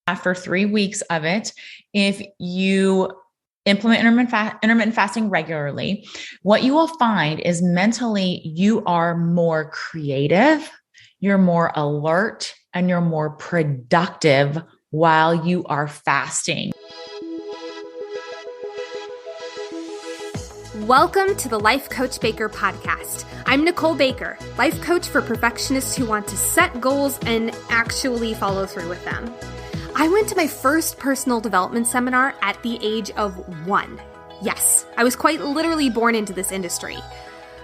after 3 weeks of it, if you implement intermittent fasting regularly, what you will find is mentally you are more creative, you're more alert, and you're more productive while you are fasting. Welcome to the Life Coach Baker podcast. I'm Nicole Baker, life coach for perfectionists who want to set goals and actually follow through with them. I went to my first personal development seminar at the age of 1. Yes, I was quite literally born into this industry.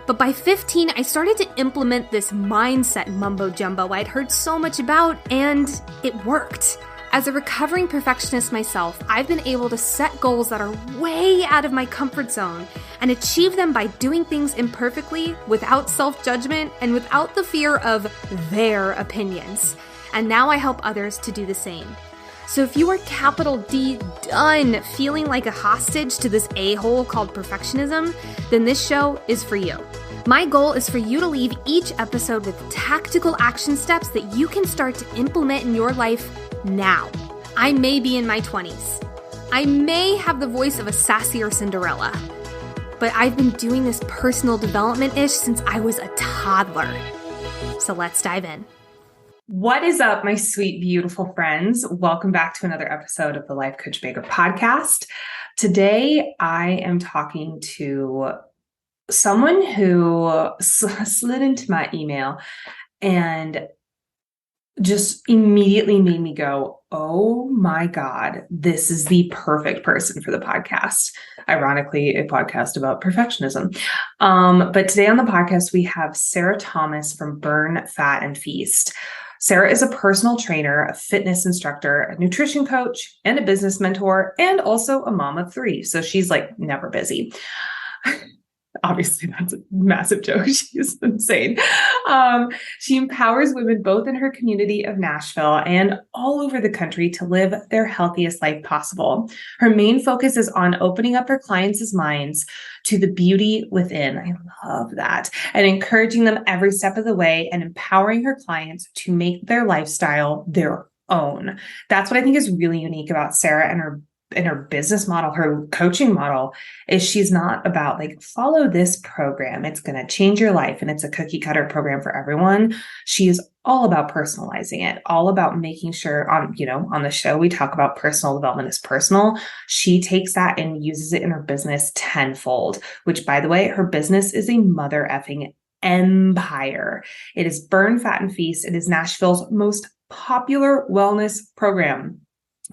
But by 15, I started to implement this mindset mumbo jumbo I'd heard so much about, and it worked. As a recovering perfectionist myself, I've been able to set goals that are way out of my comfort zone and achieve them by doing things imperfectly, without self-judgment, and without the fear of their opinions. And now I help others to do the same. So if you are capital D done feeling like a hostage to this a-hole called perfectionism, then this show is for you. My goal is for you to leave each episode with tactical action steps that you can start to implement in your life now. I may be in my 20s. I may have the voice of a sassier Cinderella, but I've been doing this personal development-ish since I was a toddler. So let's dive in. What is up, my sweet, beautiful friends? Welcome back to another episode of the Life Coach Baker podcast. Today, I am talking to someone who slid into my email and just immediately made me go, oh my God, this is the perfect person for the podcast. Ironically, a podcast about perfectionism. But today on the podcast, we have Sarah Thomas from Burn, Fat, and Feast. Sarah is a personal trainer, a fitness instructor, a nutrition coach, and a business mentor, and also a mom of 3. So she's like never busy. Obviously, that's a massive joke. She's insane. She empowers women both in her community of Nashville and all over the country to live their healthiest life possible. Her main focus is on opening up her clients' minds to the beauty within. I love that. And encouraging them every step of the way and empowering her clients to make their lifestyle their own. That's what I think is really unique about Sarah and her business model, her coaching model, is she's not about like, follow this program, it's going to change your life, and it's a cookie cutter program for everyone. She is all about personalizing it, all about making sure on the show, we talk about personal development is personal. She takes that and uses it in her business tenfold, which, by the way, her business is a mother effing empire. It is Burn, Fat, and Feast. It is Nashville's most popular wellness program.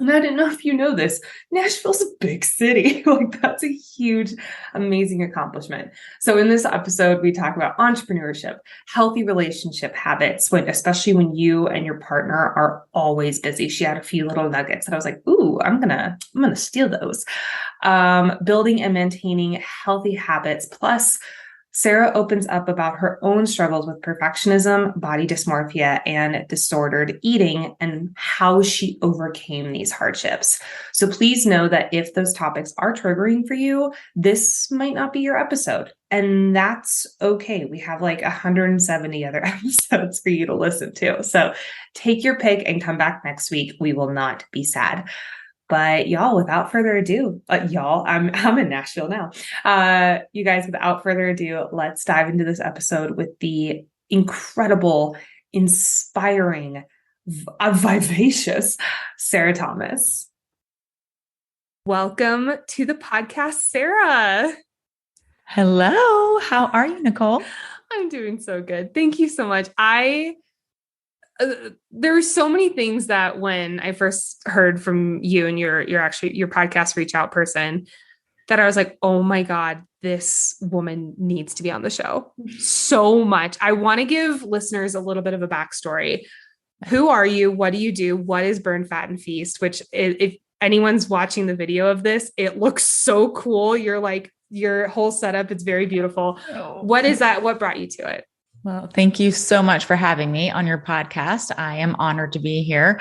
And I didn't know if you know this, Nashville's a big city. Like, that's a huge, amazing accomplishment. So in this episode, we talk about entrepreneurship, healthy relationship habits, especially when you and your partner are always busy. She had a few little nuggets and I was like, ooh, I'm gonna steal those. Building and maintaining healthy habits. Plus, Sarah opens up about her own struggles with perfectionism, body dysmorphia, and disordered eating, and how she overcame these hardships. So please know that if those topics are triggering for you, this might not be your episode. And that's okay. We have like 170 other episodes for you to listen to. So take your pick and come back next week. We will not be sad. But y'all, without further ado, I'm in Nashville now. You guys, without further ado, let's dive into this episode with the incredible, inspiring, vivacious Sarah Thomas. Welcome to the podcast, Sarah. Hello. How are you, Nicole? I'm doing so good. Thank you so much. There were so many things that when I first heard from you and your podcast reach out person, that I was like, oh my God, this woman needs to be on the show so much. I want to give listeners a little bit of a backstory. Who are you? What do you do? What is Burn, Fat, and Feast? Which if anyone's watching the video of this, it looks so cool. Your whole setup, it's very beautiful. Oh. What is that? What brought you to it? Well, thank you so much for having me on your podcast. I am honored to be here.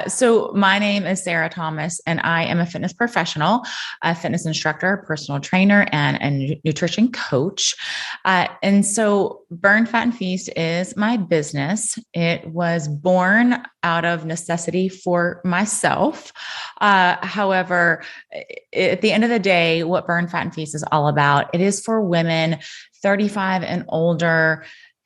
So my name is Sarah Thomas, and I am a fitness professional, a fitness instructor, personal trainer, and a nutrition coach. And so Burn, Fat, and Feast is my business. It was born out of necessity for myself. However, at the end of the day, what Burn, Fat, and Feast is all about, it is for women 35 and older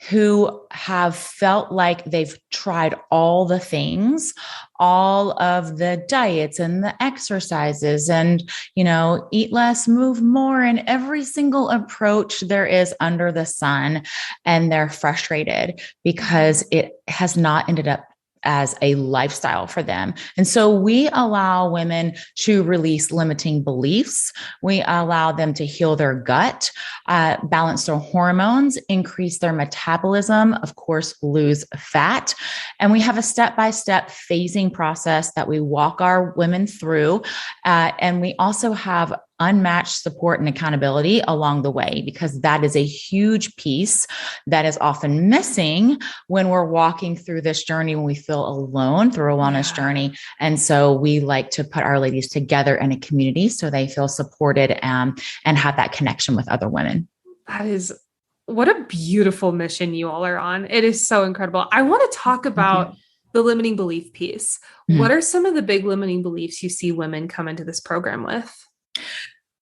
who have felt like they've tried all the things, all of the diets and the exercises and, eat less, move more, and every single approach there is under the sun. And they're frustrated because it has not ended up as a lifestyle for them. And so we allow women to release limiting beliefs. We allow them to heal their gut, balance their hormones, increase their metabolism, of course, lose fat. And we have a step-by-step phasing process that we walk our women through. And we also have unmatched support and accountability along the way, because that is a huge piece that is often missing when we're walking through this journey, when we feel alone through a wellness journey. And so we like to put our ladies together in a community so they feel supported and have that connection with other women. That is, what a beautiful mission you all are on. It is so incredible. I want to talk about the limiting belief piece. Mm-hmm. What are some of the big limiting beliefs you see women come into this program with?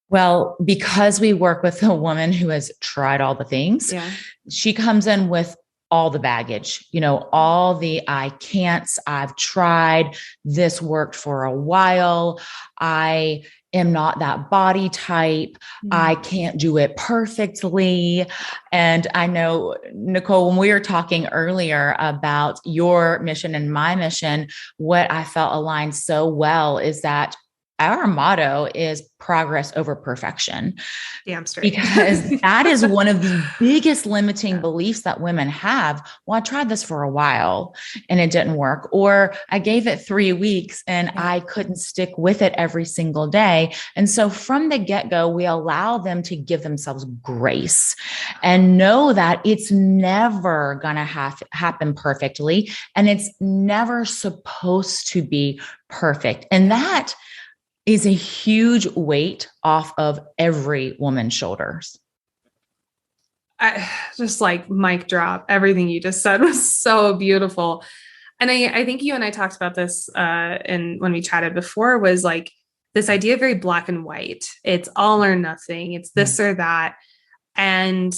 Well, because we work with a woman who has tried all the things, she comes in with all the baggage, all the I can'ts. I've tried, this worked for a while. I am not that body type. I can't do it perfectly. And I know, Nicole, when we were talking earlier about your mission and my mission, what I felt aligned so well is that our motto is progress over perfection. Damn straight. Because that is one of the biggest limiting beliefs that women have. Well, I tried this for a while and it didn't work. Or I gave it 3 weeks and I couldn't stick with it every single day. And so from the get-go, we allow them to give themselves grace and know that it's never going to happen perfectly. And it's never supposed to be perfect. And that is a huge weight off of every woman's shoulders. I just like mic drop. Everything you just said was so beautiful. And I think you and I talked about this and when we chatted before, was like this idea of very black and white. It's all or nothing. It's this or that. And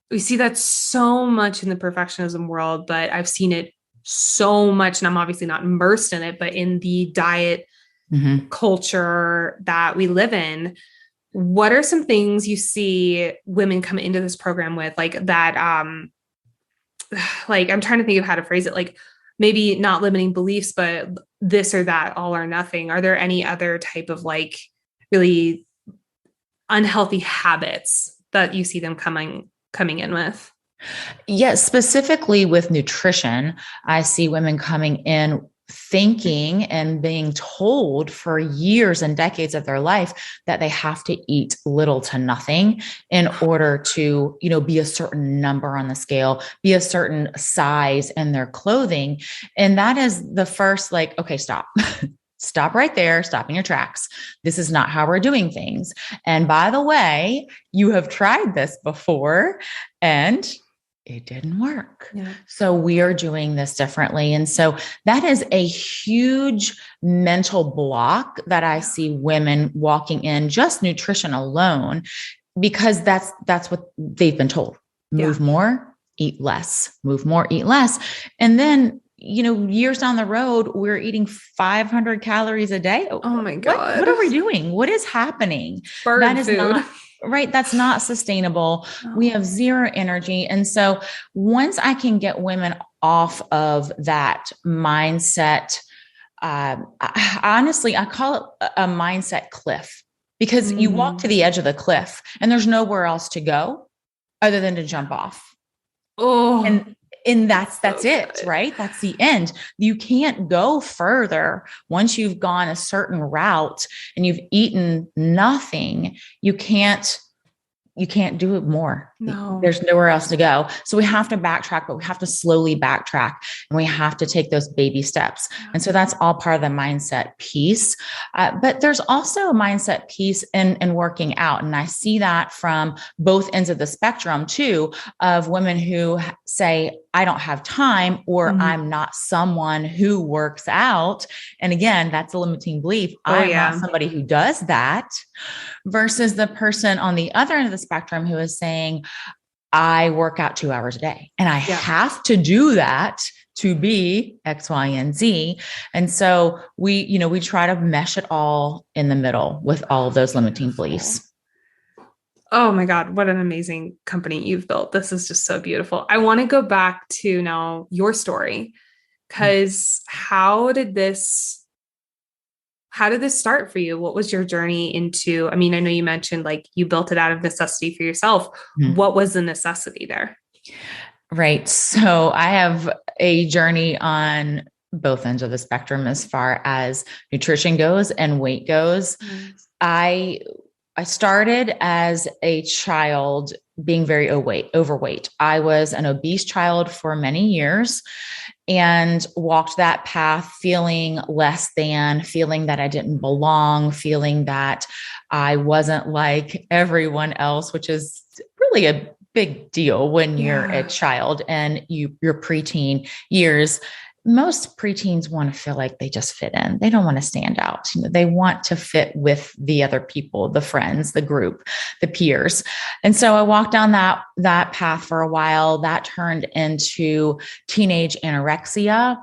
we see that so much in the perfectionism world, but I've seen it so much, and I'm obviously not immersed in it, but in the diet culture that we live in. What are some things you see women come into this program with, like that, like, I'm trying to think of how to phrase it, like maybe not limiting beliefs, but this or that, all or nothing. Are there any other type of like really unhealthy habits that you see them coming in with? Yes, specifically with nutrition, I see women coming in thinking and being told for years and decades of their life that they have to eat little to nothing in order to, be a certain number on the scale, be a certain size in their clothing. And that is the first, like, okay, stop. Stop right there. Stop in your tracks. This is not how we're doing things. And by the way, you have tried this before and it didn't work. Yeah. So we are doing this differently. And so that is a huge mental block that I see women walking in, just nutrition alone, because that's what they've been told. Move more, eat less, move more, eat less. And then, years down the road, we're eating 500 calories a day. Oh my God. What are we doing? What is happening? That is not right. That's not sustainable. Oh. We have zero energy. And so once I can get women off of that mindset, honestly, I call it a mindset cliff, because you walk to the edge of the cliff and there's nowhere else to go other than to jump off. Oh, and that's it, right? That's the end. You can't go further once you've gone a certain route and you've eaten nothing. You can't do it more. No. There's nowhere else to go. So we have to backtrack, but we have to slowly backtrack and we have to take those baby steps. And so that's all part of the mindset piece. But there's also a mindset piece in working out. And I see that from both ends of the spectrum too, of women who say, I don't have time, or I'm not someone who works out. And again, that's a limiting belief. I'm not somebody who does that, versus the person on the other end of the spectrum who is saying, I work out 2 hours a day and I have to do that to be X, Y, and Z. And so we try to mesh it all in the middle with all of those limiting beliefs. Oh my God, what an amazing company you've built. This is just so beautiful. I want to go back to now your story, because how did this start for you? What was your journey into, I mean, I know you mentioned like you built it out of necessity for yourself. What was the necessity there? Right. So I have a journey on both ends of the spectrum as far as nutrition goes and weight goes. I started as a child being very overweight. I was an obese child for many years and walked that path feeling less than, feeling that I didn't belong, feeling that I wasn't like everyone else, which is really a big deal when you're a child and your preteen years. Most preteens want to feel like they just fit in. They don't want to stand out. They want to fit with the other people, the friends, the group, the peers. And so I walked down that path for a while. That turned into teenage anorexia.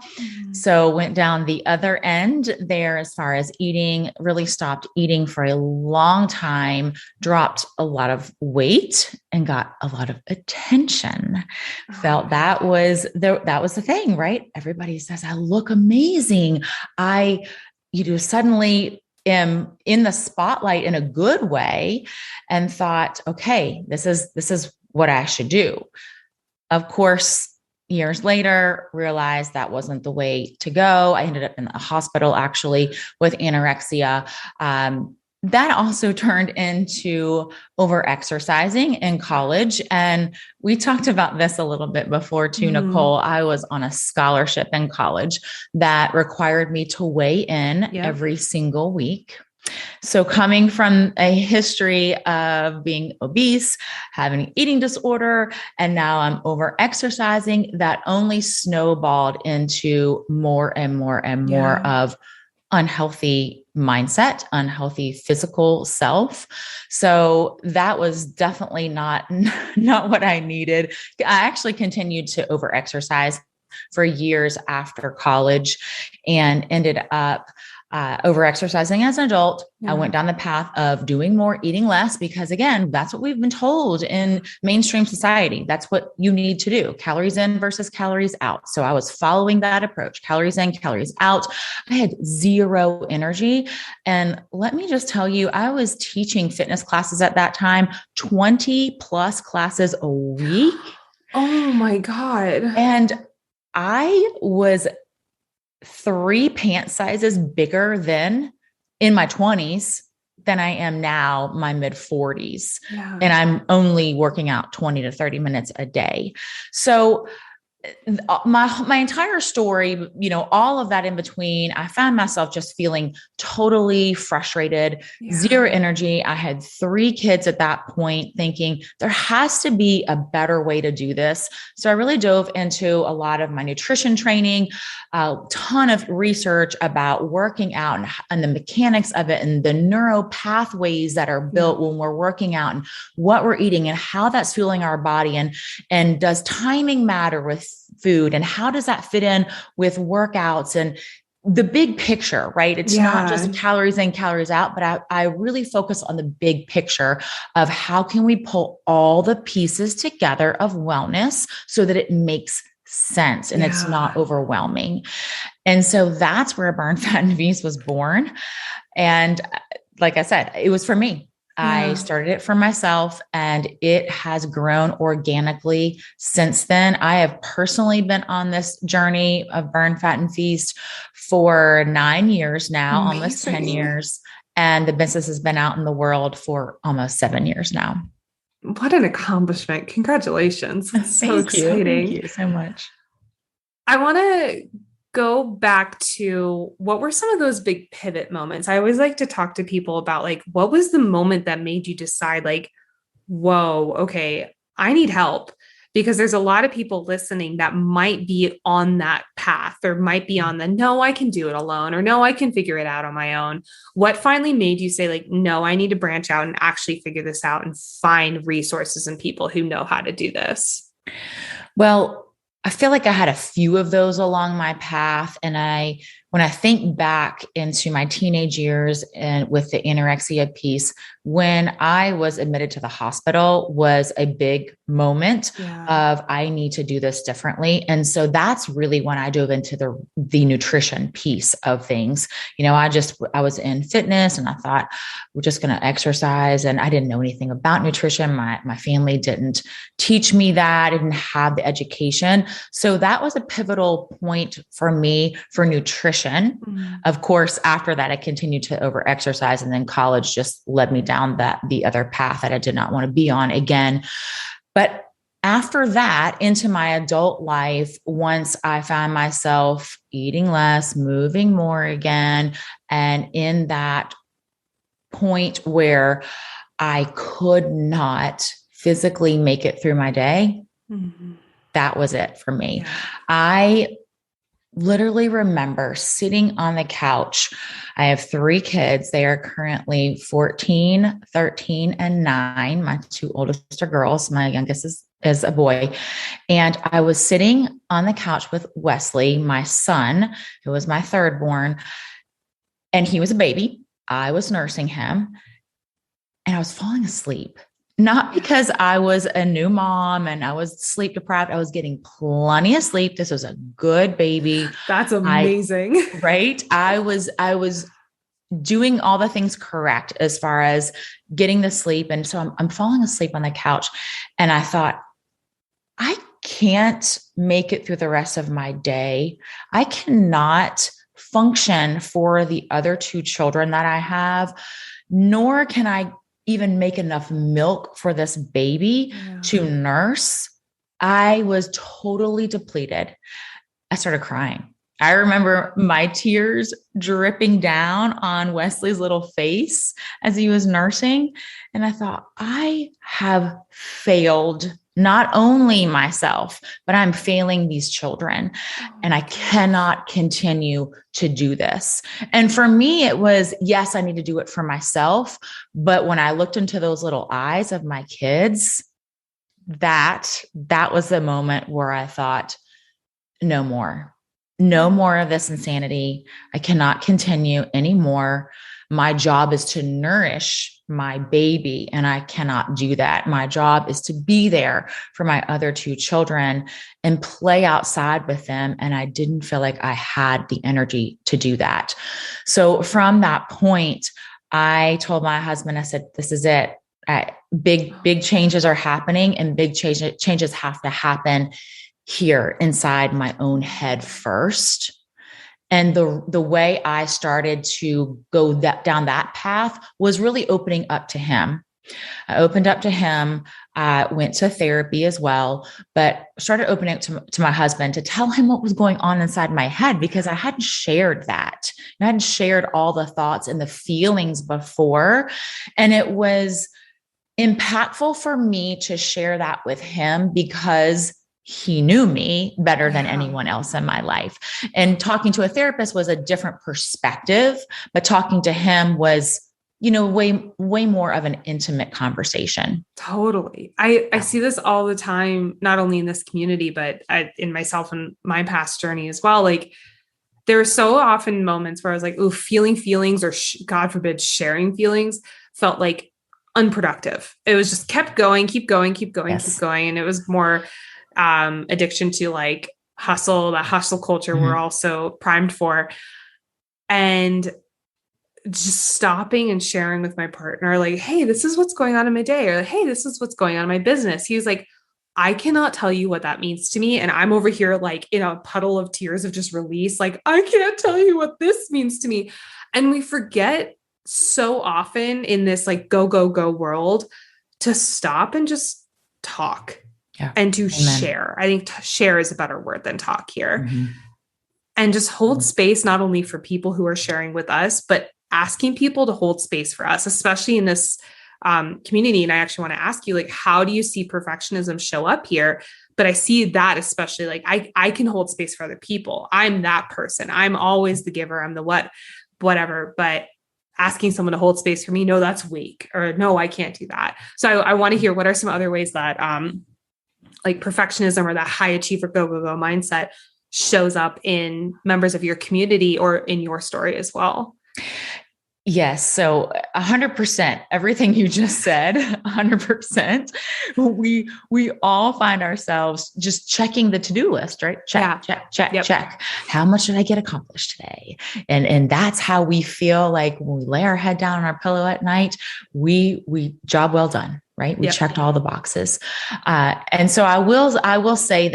So went down the other end there as far as eating, really stopped eating for a long time, dropped a lot of weight and got a lot of attention. Felt that was the thing, right? Everybody says, I look amazing. I, suddenly am in the spotlight in a good way, and thought, okay, this is what I should do. Of course, years later, realized that wasn't the way to go. I ended up in the hospital actually with anorexia. That also turned into over-exercising in college. And we talked about this a little bit before too, Nicole. I was on a scholarship in college that required me to weigh in every single week. So coming from a history of being obese, having an eating disorder, and now I'm over-exercising, that only snowballed into more and more and more of unhealthy mindset, unhealthy physical self. So that was definitely not what I needed. I actually continued to overexercise for years after college and ended up over-exercising as an adult. I went down the path of doing more, eating less, because again, that's what we've been told in mainstream society. That's what you need to do. Calories in versus calories out. So I was following that approach, calories in, calories out. I had zero energy. And let me just tell you, I was teaching fitness classes at that time, 20 plus classes a week. Oh my God. And I was 3 pant sizes bigger then in my 20s than I am now, my mid 40s. And I'm only working out 20 to 30 minutes a day. So my entire story, all of that in between, I found myself just feeling totally frustrated, zero energy. I had 3 kids at that point, thinking there has to be a better way to do this. So I really dove into a lot of my nutrition training, a ton of research about working out and the mechanics of it and the neuro pathways that are built when we're working out and what we're eating and how that's fueling our body. And does timing matter with food, and how does that fit in with workouts and the big picture, right? It's not just calories in, calories out, but I really focus on the big picture of how can we pull all the pieces together of wellness so that it makes sense and it's not overwhelming. And so that's where Burn Fat and Feast was born. And like I said, it was for me. I started it for myself and it has grown organically since then. I have personally been on this journey of Burn Fat and Feast for 9 years now, almost 10 years. And the business has been out in the world for almost 7 years now. What an accomplishment. Congratulations. It's so Thank you. exciting. Thank you so much. I want to go back to what were some of those big pivot moments? I always like to talk to people about like, what was the moment that made you decide like, whoa, okay, I need help? Because there's a lot of people listening that might be on that path or might be on the, no, I can do it alone, or no, I can figure it out on my own. What finally made you say like, no, I need to branch out and actually figure this out and find resources and people who know how to do this? Well, I feel like I had a few of those along my path. And when I think back into my teenage years and with the anorexia piece, when I was admitted to the hospital was a big moment of I need to do this differently. And so that's really when I dove into the nutrition piece of things. You know, I was in fitness and I thought we're just going to exercise, and I didn't know anything about nutrition. My family didn't teach me that. I didn't have the education. So that was a pivotal point for me for nutrition. Of course, after that, I continued to over-exercise, and then college just led me down the other path that I did not want to be on again. But after that, into my adult life, once I found myself eating less, moving more again, and in that point where I could not physically make it through my day, that was it for me. Yeah. I literally remember sitting on the couch. I have 3 kids. They are currently 14, 13, and 9. My 2 oldest are girls. My youngest is a boy. And I was sitting on the couch with Wesley, my son, who was my 3rd born, and he was a baby. I was nursing him, and I was falling asleep. Not because I was a new mom and I was sleep deprived. I was getting plenty of sleep. This was a good baby. That's amazing. Right? I was doing all the things correct as far as getting the sleep. And so I'm falling asleep on the couch, and I thought, I can't make it through the rest of my day. I cannot function for the other 2 children that I have, nor can I even make enough milk for this baby to nurse. I was totally depleted. I started crying. I remember my tears dripping down on Wesley's little face as he was nursing. And I thought, I have failed not only myself, but I'm failing these children. And I cannot continue to do this. And for me, it was, yes, I need to do it for myself. But when I looked into those little eyes of my kids, that was the moment where I thought, no more of this insanity. I cannot continue anymore. My job is to nourish my baby, and I cannot do that. My job is to be there for my other 2 children and play outside with them. And I didn't feel like I had the energy to do that. So from that point, I told my husband, I said, this is it. Big changes are happening, and big changes have to happen here inside my own head first. And the way I started to go down that path was really opening up to him. I opened up to him. I went to therapy as well, but started opening up to my husband to tell him what was going on inside my head, because I hadn't shared that. I hadn't shared all the thoughts and the feelings before. And it was impactful for me to share that with him because he knew me better than anyone else in my life. And talking to a therapist was a different perspective, but talking to him was, way more of an intimate conversation. Totally. I see this all the time, not only in this community, but in myself and my past journey as well. Like, there are so often moments where I was like, feeling feelings, or God forbid, sharing feelings felt like unproductive. It was just keep going. And it was more addiction to like hustle, that hustle culture we're also primed for. And just stopping and sharing with my partner, like, hey, this is what's going on in my day, or hey, this is what's going on in my business. He was like, I cannot tell you what that means to me. And I'm over here like in a puddle of tears of just release. Like, I can't tell you what this means to me. And we forget so often in this like go, go, go world to stop and just talk and to Amen. share. I think share is a better word than talk here. Mm-hmm. And just hold space, not only for people who are sharing with us, but asking people to hold space for us, especially in this community. And I actually want to ask you, like, how do you see perfectionism show up here? But I see that especially like I can hold space for other people. I'm that person. I'm always the giver. I'm the whatever. But asking someone to hold space for me, no, that's weak, or no, I can't do that. So I want to hear, what are some other ways that like perfectionism or that high achiever go mindset shows up in members of your community or in your story as well? Yes. So 100%, everything you just said, 100%. We all find ourselves just checking the to-do list, right? Check. How much did I get accomplished today? And that's how we feel like when we lay our head down on our pillow at night, we job well done, right? We checked all the boxes. And so I will say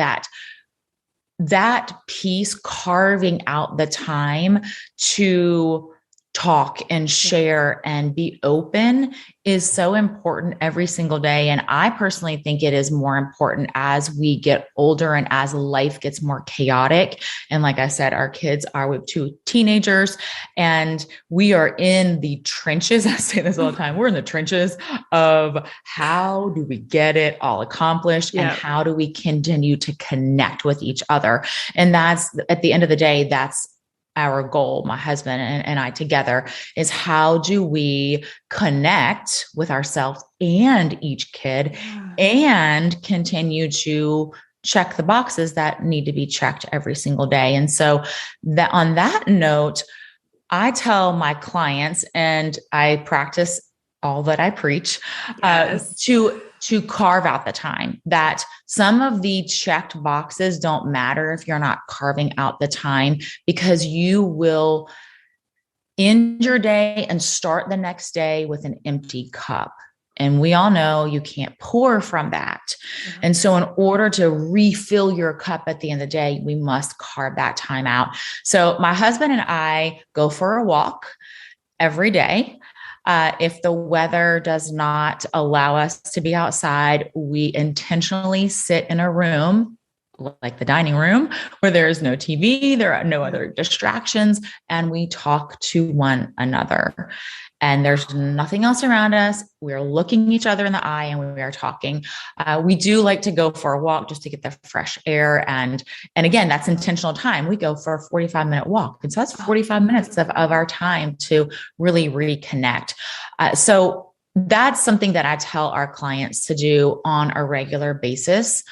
that piece, carving out the time to talk and share and be open, is so important every single day. And I personally think it is more important as we get older and as life gets more chaotic. And like I said, our kids are with 2 teenagers and we are in the trenches. I say this all the time. We're in the trenches of how do we get it all accomplished and how do we continue to connect with each other? And that's, at the end of the day, that's our goal, my husband and I together, is how do we connect with ourselves and each kid and continue to check the boxes that need to be checked every single day. And so that, on that note, I tell my clients, and I practice all that I preach, to carve out the time. That some of the checked boxes don't matter if you're not carving out the time, because you will end your day and start the next day with an empty cup. And we all know you can't pour from that. And so in order to refill your cup at the end of the day, we must carve that time out. So my husband and I go for a walk every day. If the weather does not allow us to be outside, we intentionally sit in a room like the dining room where there is no TV, there are no other distractions, and we talk to one another. And there's nothing else around us. We're looking each other in the eye and we are talking. We do like to go for a walk just to get the fresh air. And again, that's intentional time. We go for a 45-minute walk. And so that's 45 minutes of our time to really reconnect. So that's something that I tell our clients to do on a regular basis.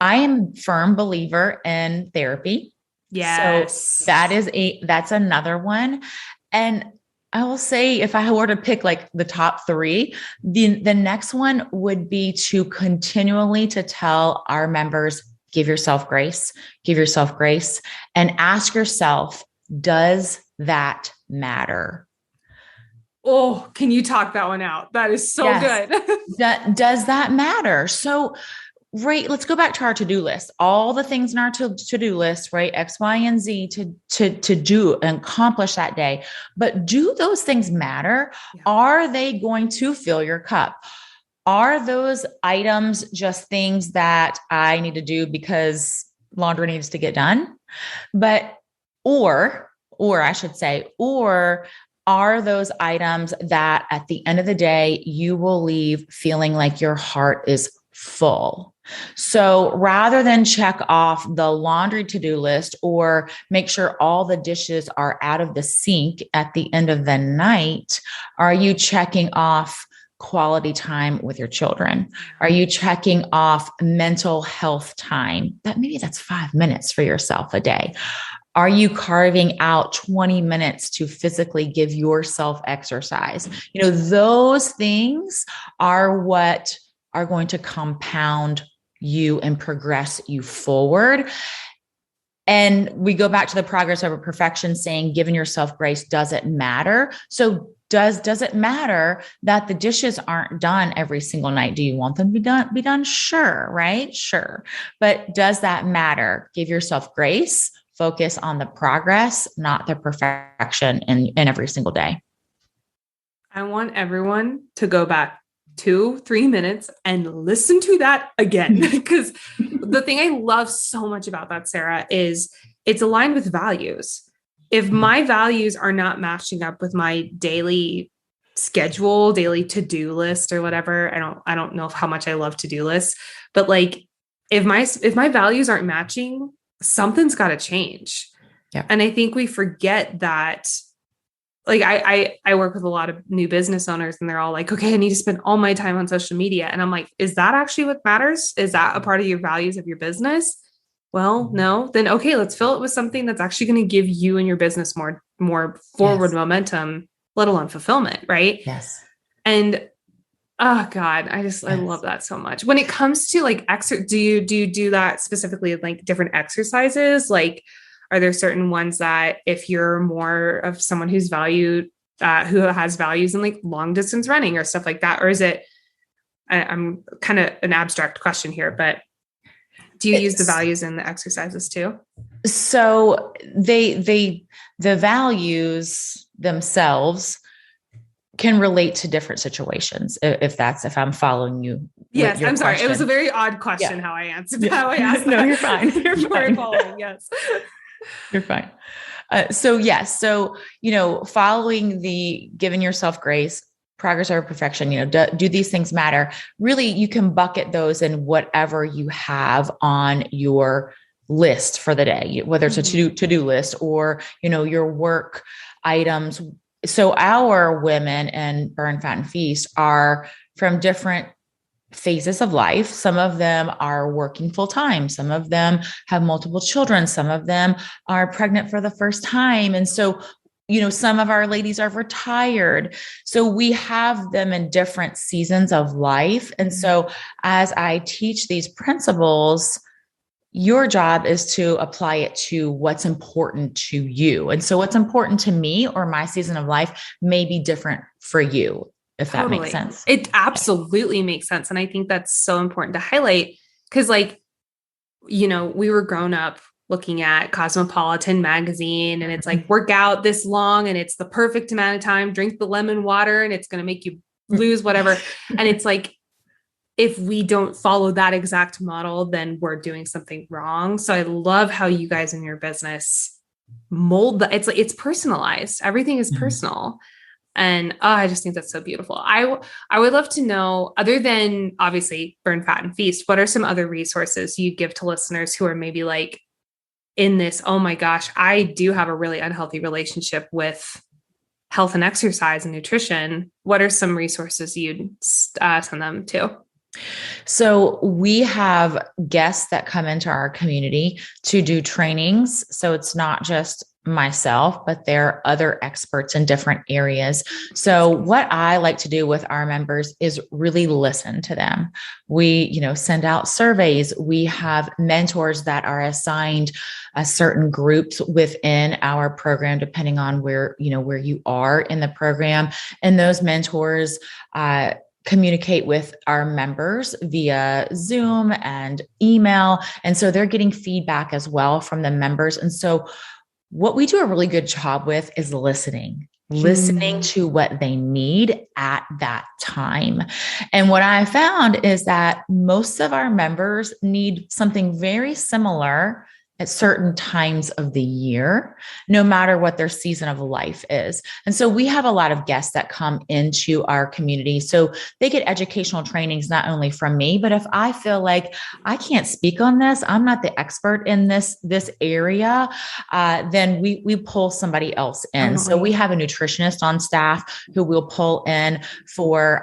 I am a firm believer in therapy. Yes. So that's another one. And I will say, if I were to pick like the top 3, the next one would be to continually to tell our members, give yourself grace, and ask yourself, does that matter? Oh, can you talk that one out? That is so good. Does that matter? So, right, let's go back to our to-do list. All the things in our to-do list, right? X, Y, and Z to do and accomplish that day. But do those things matter? Yeah. Are they going to fill your cup? Are those items just things that I need to do because laundry needs to get done? Or are those items that at the end of the day, you will leave feeling like your heart is full? So rather than check off the laundry to-do list or make sure all the dishes are out of the sink at the end of the night, are you checking off quality time with your children? Are you checking off mental health time? That's 5 minutes for yourself a day. Are you carving out 20 minutes to physically give yourself exercise? Those things are what are going to compound you and progress you forward. And we go back to the progress over perfection, saying, giving yourself grace doesn't matter. So does it matter that the dishes aren't done every single night? Do you want them to be done? Sure. Right. Sure. But does that matter? Give yourself grace, focus on the progress, not the perfection in every single day. I want everyone to go back 2-3 minutes and listen to that again. Because the thing I love so much about that, Sarah, is it's aligned with values. If my values are not matching up with my daily schedule, daily to-do list or whatever, I don't know how much I love to-do lists, but like if my values aren't matching, something's got to change. Yeah. And I think we forget that. Like I work with a lot of new business owners and they're all like, okay, I need to spend all my time on social media. And I'm like, is that actually what matters? Is that a part of your values of your business? Well, no, then okay, let's fill it with something that's actually going to give you and your business more forward momentum, let alone fulfillment. Right. Yes. And oh God, I love that so much. When it comes to like do you do that specifically like different exercises? Like, are there certain ones that if you're more of someone who's valued, who has values in like long distance running or stuff like that? Or is it, I'm kind of an abstract question here, but do you use the values in the exercises too? So the values themselves can relate to different situations. If I'm following you. Yes. I'm sorry. It was a very odd question how I answered. How I asked. No, you're fine. You're fine. Following. Yes. You're fine. So yes. So, following the giving yourself grace, progress over perfection, do these things matter? Really, you can bucket those in whatever you have on your list for the day, whether it's a to-do list or, your work items. So our women in Burn, Fat, and Feast are from different phases of life. Some of them are working full time. Some of them have multiple children. Some of them are pregnant for the first time. And so, some of our ladies are retired. So we have them in different seasons of life. And so as I teach these principles, your job is to apply it to what's important to you. And so what's important to me or my season of life may be different for you. If that makes sense. It absolutely makes sense. And I think that's so important to highlight because we were grown up looking at Cosmopolitan magazine and it's like work out this long and it's the perfect amount of time, drink the lemon water and it's going to make you lose whatever. And it's like, if we don't follow that exact model, then we're doing something wrong. So I love how you guys in your business mold that. It's personalized. Everything is personal. And I just think that's so beautiful. I would love to know, other than obviously Burn, Fat, and Feast, what are some other resources you give to listeners who are maybe like in this, oh my gosh, I do have a really unhealthy relationship with health and exercise and nutrition. What are some resources you'd send them to? So we have guests that come into our community to do trainings. So it's not just myself, but there are other experts in different areas. So what I like to do with our members is really listen to them. We, send out surveys. We have mentors that are assigned certain groups within our program, depending on where you are in the program. And those mentors, communicate with our members via Zoom and email. And so they're getting feedback as well from the members. And so what we do a really good job with is listening to what they need at that time. And what I found is that most of our members need something very similar at certain times of the year, no matter what their season of life is. And so we have a lot of guests that come into our community. So they get educational trainings, not only from me, but if I feel like I can't speak on this, I'm not the expert in this area, then we pull somebody else in. So we have a nutritionist on staff who we'll pull in for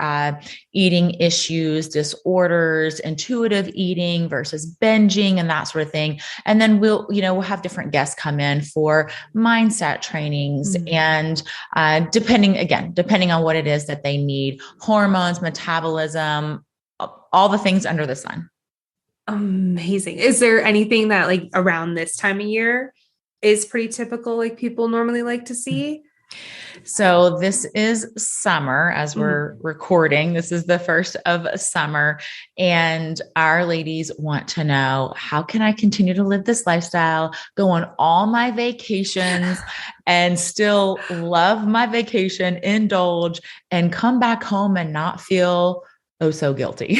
eating issues, disorders, intuitive eating versus binging and that sort of thing. And then we'll have different guests come in for mindset trainings and depending on what it is that they need, hormones, metabolism, all the things under the sun. Amazing. Is there anything that like around this time of year is pretty typical, like people normally like to see? So this is summer as we're recording. This is the first of summer. And our ladies want to know, how can I continue to live this lifestyle, go on all my vacations and still love my vacation, indulge and come back home and not feel oh so guilty.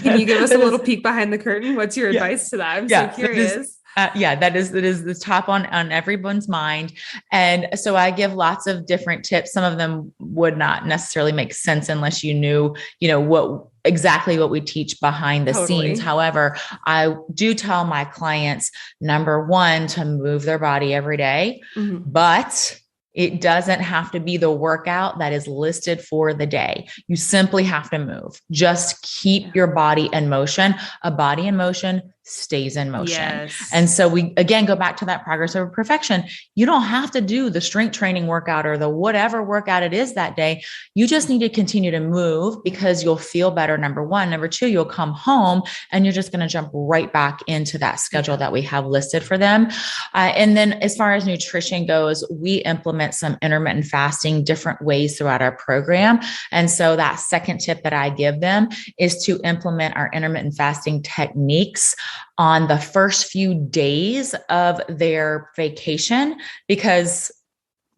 Can you give us a little peek behind the curtain? What's your advice to that? I'm so curious. That is the top on everyone's mind. And so I give lots of different tips. Some of them would not necessarily make sense unless you knew, what we teach behind the scenes. However, I do tell my clients, number one, to move their body every day, but it doesn't have to be the workout that is listed for the day. You simply have to move. Just keep your body in motion. A body in motion stays in motion. Yes. And so we, again, go back to that progress over perfection. You don't have to do the strength training workout or the whatever workout it is that day. You just need to continue to move because you'll feel better. Number one. Number two, you'll come home and you're just going to jump right back into that schedule that we have listed for them. And then as far as nutrition goes, we implement some intermittent fasting, different ways throughout our program. And so that second tip that I give them is to implement our intermittent fasting techniques on the first few days of their vacation, because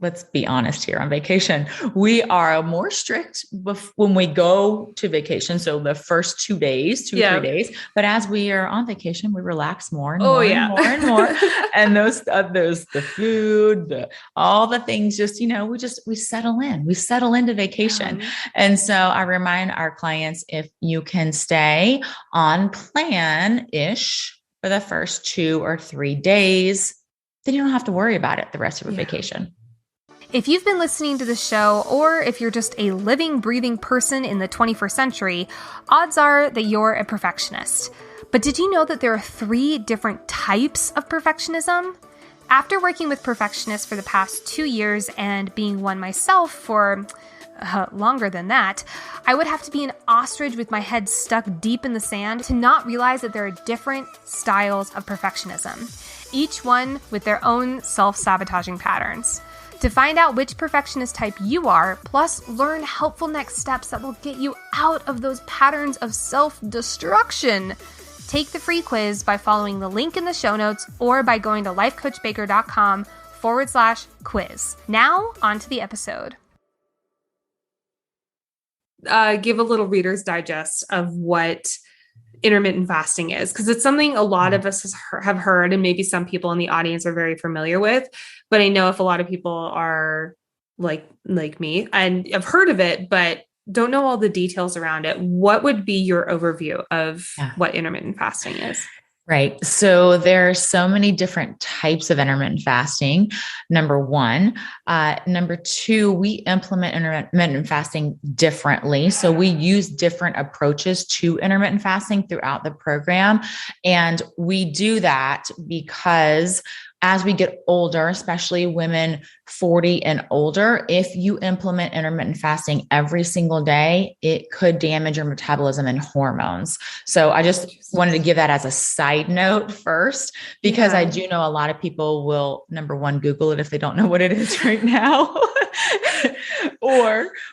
let's be honest here, on vacation, we are more strict when we go to vacation. So the first 2 days, 3 days, but as we are on vacation, we relax more and more and more and more. And the food, all the things, just, we settle in, we settle into vacation. And so I remind our clients, if you can stay on plan-ish for the first 2 or 3 days, then you don't have to worry about it the rest of your vacation. If you've been listening to the show, or if you're just a living, breathing person in the 21st century, odds are that you're a perfectionist. But did you know that there are 3 different types of perfectionism? After working with perfectionists for the past 2 years and being one myself for longer than that, I would have to be an ostrich with my head stuck deep in the sand to not realize that there are different styles of perfectionism, each one with their own self-sabotaging patterns. To find out which perfectionist type you are, plus learn helpful next steps that will get you out of those patterns of self-destruction, take the free quiz by following the link in the show notes or by going to lifecoachbaker.com/quiz. Now, on to the episode. Give a little Reader's Digest of what intermittent fasting is, because it's something a lot of us have heard, and maybe some people in the audience are very familiar with. But I know if a lot of people are like me and have heard of it, but don't know all the details around it, what would be your overview of what intermittent fasting is? Right. So there are so many different types of intermittent fasting. Number one. Number two, we implement intermittent fasting differently. So we use different approaches to intermittent fasting throughout the program. And we do that because as we get older, especially women 40 and older, if you implement intermittent fasting every single day, it could damage your metabolism and hormones. So I just wanted to give that as a side note first, because I do know a lot of people will, number one, Google it if they don't know what it is right now.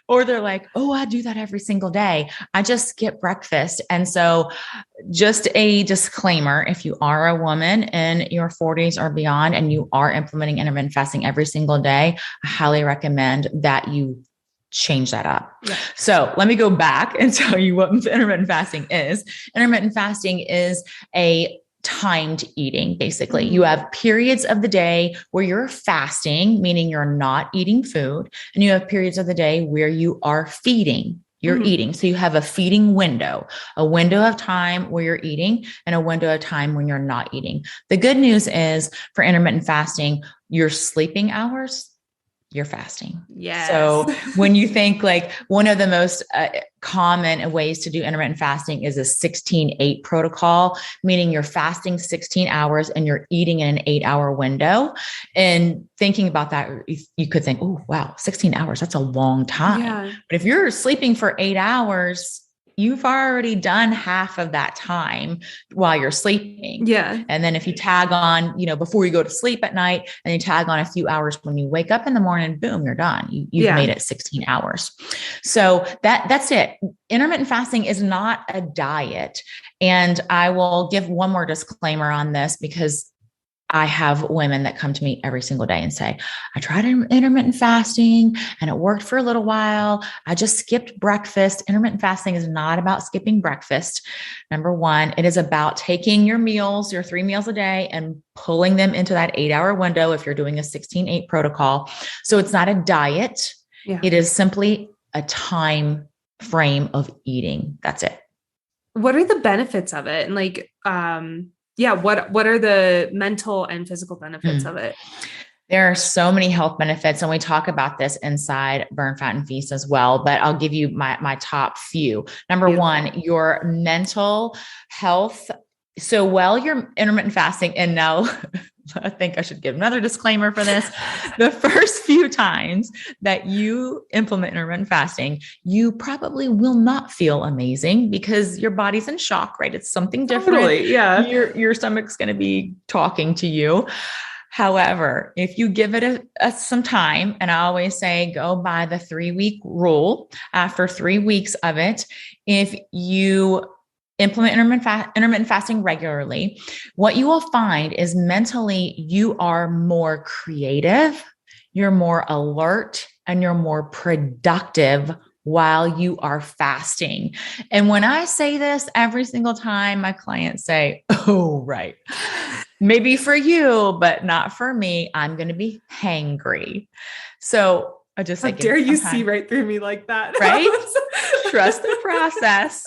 Or they're like, oh, I do that every single day. I just skip breakfast. And so just a disclaimer, if you are a woman in your 40s or beyond, and you are implementing intermittent fasting every single day, I highly recommend that you change that up. Yeah. So let me go back and tell you what intermittent fasting is. Intermittent fasting is a timed eating. Basically, you have periods of the day where you're fasting, meaning you're not eating food, and you have periods of the day where you are feeding. You're eating. So you have a feeding window, a window of time where you're eating and a window of time when you're not eating. The good news is for intermittent fasting, your sleeping hours, you're fasting. Yes. So when you think like one of the most common ways to do intermittent fasting is a 16-8 protocol, meaning you're fasting 16 hours and you're eating in an 8-hour window. And thinking about that, you could think, oh, wow, 16 hours, that's a long time. Yeah. But if you're sleeping for 8 hours, you've already done half of that time while you're sleeping. Yeah. And then if you tag on, before you go to sleep at night, and you tag on a few hours when you wake up in the morning, boom, you're done. You've made it 16 hours. So that's it. Intermittent fasting is not a diet. And I will give one more disclaimer on this, because I have women that come to me every single day and say, I tried intermittent fasting and it worked for a little while. I just skipped breakfast. Intermittent fasting is not about skipping breakfast. Number one, it is about taking your meals, your 3 meals a day, and pulling them into that 8-hour window if you're doing a 16-8 protocol. So it's not a diet. Yeah. It is simply a time frame of eating. That's it. What are the benefits of it? And what are the mental and physical benefits of it? There are so many health benefits, and we talk about this inside Burn, Fat, and Feast as well, but I'll give you my top few. Number one, your mental health. So while you're intermittent fasting, and now I think I should give another disclaimer for this. The first few times that you implement intermittent fasting, you probably will not feel amazing because your body's in shock, right? It's something different. Totally, yeah. Your stomach's going to be talking to you. However, if you give it some time, and I always say, go by the 3-week rule. After 3 weeks of it, if you implement intermittent fasting regularly, what you will find is mentally you are more creative, you're more alert, and you're more productive while you are fasting. And when I say this every single time, my clients say, oh, right. Maybe for you, but not for me. I'm going to be hangry. So I just how dare you see right through me like that, right? Trust the process.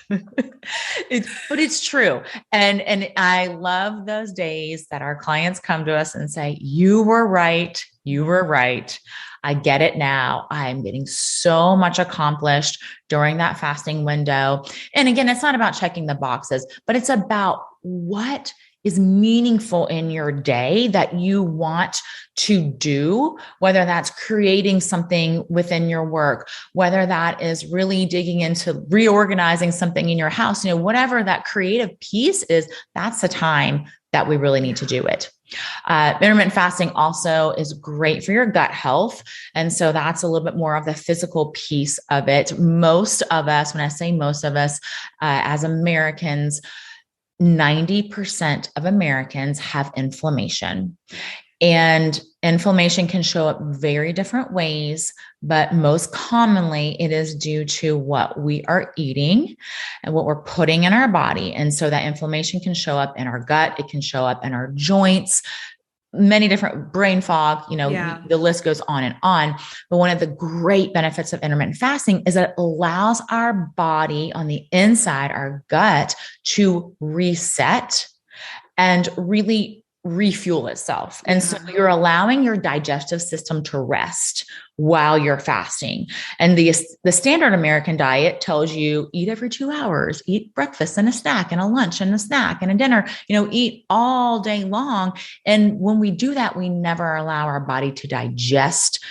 But it's true. And I love those days that our clients come to us and say, you were right. You were right. I get it now. I'm getting so much accomplished during that fasting window. And again, it's not about checking the boxes, but it's about what is meaningful in your day that you want to do, whether that's creating something within your work, whether that is really digging into reorganizing something in your house, whatever that creative piece is, that's the time that we really need to do it. Intermittent fasting also is great for your gut health. And so that's a little bit more of the physical piece of it. Most of us, when I say most of us, as Americans, 90% of Americans have inflammation, and inflammation can show up very different ways, but most commonly it is due to what we are eating and what we're putting in our body. And so that inflammation can show up in our gut. It can show up in our joints, many different brain fog, the list goes on and on. But one of the great benefits of intermittent fasting is that it allows our body on the inside, our gut, to reset and really refuel itself. And so you're allowing your digestive system to rest while you're fasting. And the standard American diet tells you eat every 2 hours, eat breakfast and a snack and a lunch and a snack and a dinner, eat all day long. And when we do that, we never allow our body to digest,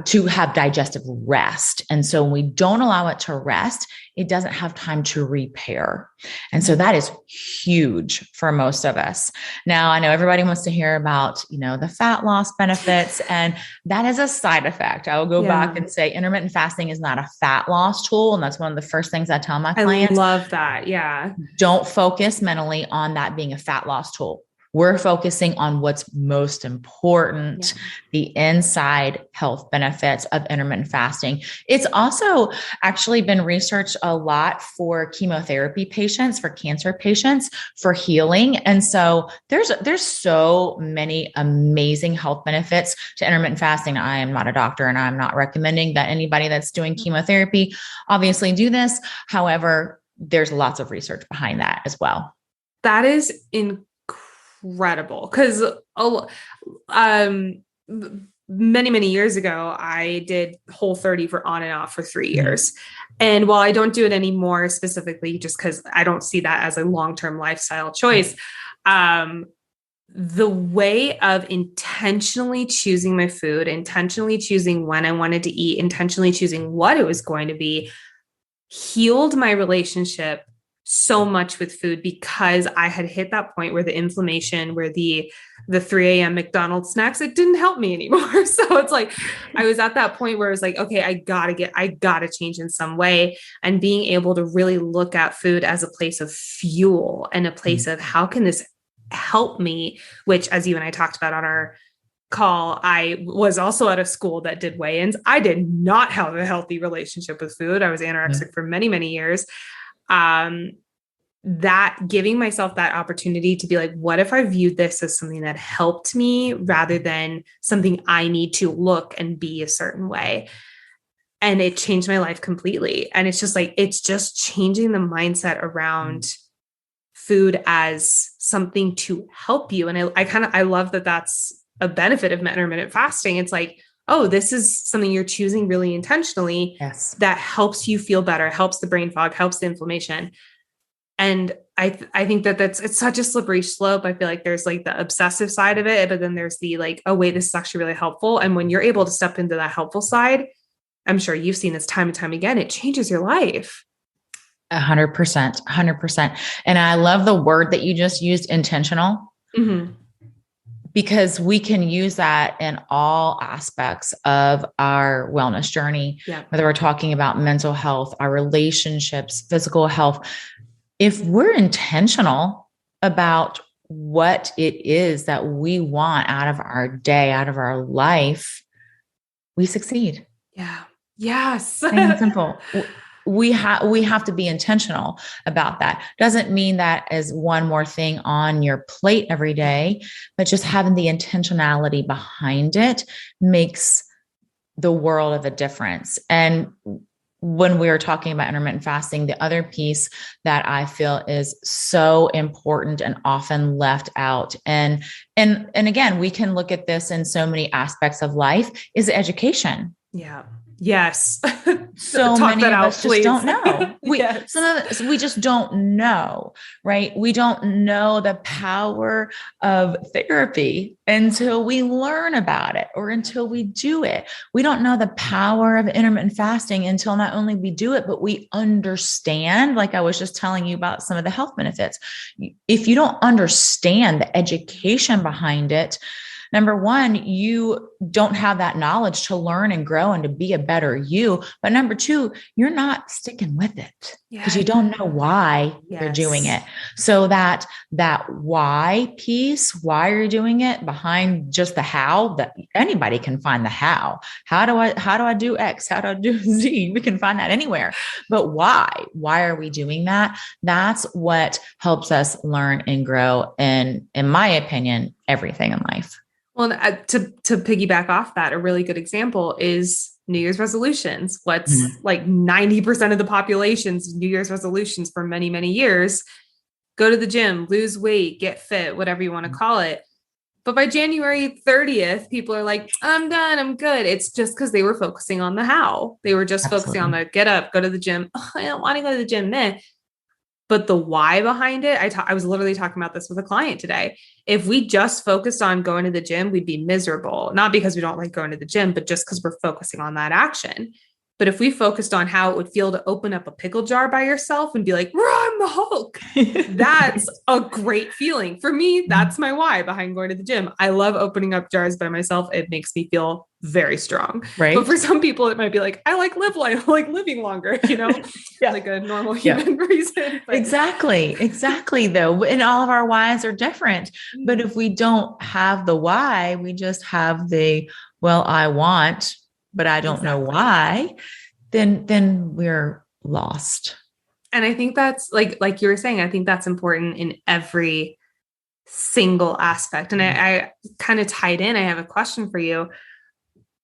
to have digestive rest. And so when we don't allow it to rest, it doesn't have time to repair. And so that is huge for most of us. Now, I know everybody wants to hear about, the fat loss benefits, and that is a side effect. I will go back and say intermittent fasting is not a fat loss tool. And that's one of the first things I tell my clients. I love that. Yeah. Don't focus mentally on that being a fat loss tool. We're focusing on what's most important, the inside health benefits of intermittent fasting. It's also actually been researched a lot for chemotherapy patients, for cancer patients, for healing. And so there's so many amazing health benefits to intermittent fasting. I am not a doctor, and I'm not recommending that anybody that's doing chemotherapy obviously do this. However, there's lots of research behind that as well. That is incredible, because many years ago I did Whole30 for on and off for 3 years. And while I don't do it anymore specifically just because I don't see that as a long-term lifestyle choice, the way of intentionally choosing my food, intentionally choosing when I wanted to eat, intentionally choosing what it was going to be, healed my relationship so much with food, because I had hit that point where the inflammation, where the 3 a.m. McDonald's snacks, it didn't help me anymore. So it's like, I was at that point where I was like, okay, I gotta change in some way. And being able to really look at food as a place of fuel and a place of how can this help me, which, as you and I talked about on our call, I was also at a school that did weigh-ins. I did not have a healthy relationship with food. I was anorexic for many, many years. That giving myself that opportunity to be like, what if I viewed this as something that helped me rather than something I need to look and be a certain way? And it changed my life completely. And it's just like, it's just changing the mindset around food as something to help you. And I love that that's a benefit of intermittent fasting. It's like, oh, this is something you're choosing really intentionally. Yes. That helps you feel better, helps the brain fog, helps the inflammation. And I think that it's such a slippery slope. I feel like there's like the obsessive side of it, but then there's the like, oh wait, this is actually really helpful. And when you're able to step into that helpful side, I'm sure you've seen this time and time again, it changes your life. 100%. And I love the word that you just used, intentional. Mm-hmm. Because we can use that in all aspects of our wellness journey, whether we're talking about mental health, our relationships, physical health. If we're intentional about what it is that we want out of our day, out of our life, we succeed. Yeah. Yes. Plain and simple. We have to be intentional about that. Doesn't mean that as one more thing on your plate every day, but just having the intentionality behind it makes the world of a difference. And when we were talking about intermittent fasting, the other piece that I feel is so important and often left out, and again, we can look at this in so many aspects of life, is education. Yeah. Yes. So many of us just don't know. Some of us, we just don't know, right? We don't know the power of therapy until we learn about it or until we do it. We don't know the power of intermittent fasting until not only we do it, but we understand, like I was just telling you about some of the health benefits. If you don't understand the education behind it, number one, you don't have that knowledge to learn and grow and to be a better you. But number two, you're not sticking with it because you don't know why you're doing it. So that why piece, why you're doing it behind just the how, that anybody can find the how. How do I do X? How do I do Z? We can find that anywhere. But why are we doing that? That's what helps us learn and grow. And in my opinion, everything in life. Well, to piggyback off that, a really good example is New Year's resolutions. What's like 90% of the population's New Year's resolutions for many, many years, go to the gym, lose weight, get fit, whatever you want to call it. But by January 30th, people are like, I'm done, I'm good. It's just because they were focusing on the how. They were just focusing on the get up, go to the gym. Oh, I don't want to go to the gym. But the why behind it, I was literally talking about this with a client today. If we just focused on going to the gym, we'd be miserable. Not because we don't like going to the gym, but just because we're focusing on that action. But if we focused on how it would feel to open up a pickle jar by yourself and be like, I'm the Hulk, that's a great feeling. For me, that's my why behind going to the gym. I love opening up jars by myself. It makes me feel very strong. Right. But for some people, it might be like, I like living longer, like a normal human reason. But Exactly though. And all of our whys are different. But if we don't have the why, we just have the, well, I want, but I don't know why, then we're lost. And I think that's like you were saying, I think that's important in every single aspect. And I kind of tied in, I have a question for you.